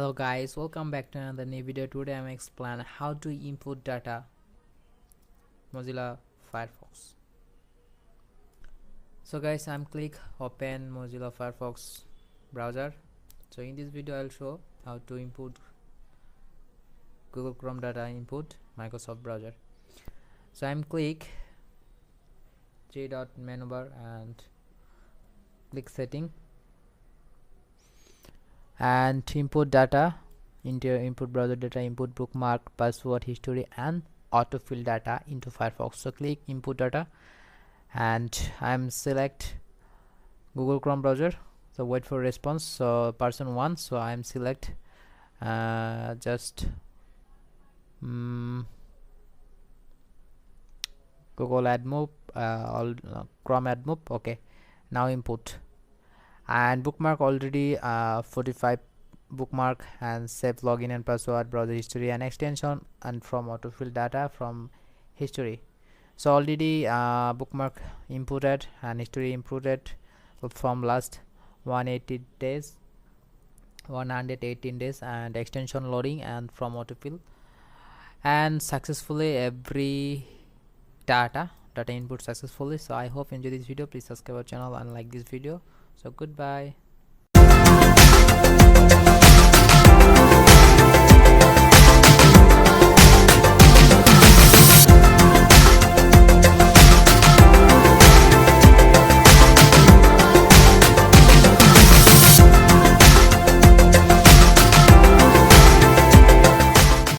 Hello guys, welcome back to another new video. Today I'm explain how to input data Mozilla Firefox. So guys, I'm click open Mozilla Firefox browser. So in this video I'll show how to input Google Chrome data input Microsoft browser. So I'm click menu bar and click setting and input data into your input browser data, input bookmark, password, history and autofill data into Firefox. So click input data and I'm select Google Chrome browser. So wait for response. So person 1, so I'm select just Google AdMob, Chrome AdMob. Okay, now input and bookmark already 45 bookmark and save login and password, browser history and extension, and from autofill data from history. So already bookmark inputted and history inputted from last 118 days and extension loading and from autofill, and successfully every data input successfully. So I hope you enjoy this video. Please subscribe our channel and like this video. So goodbye.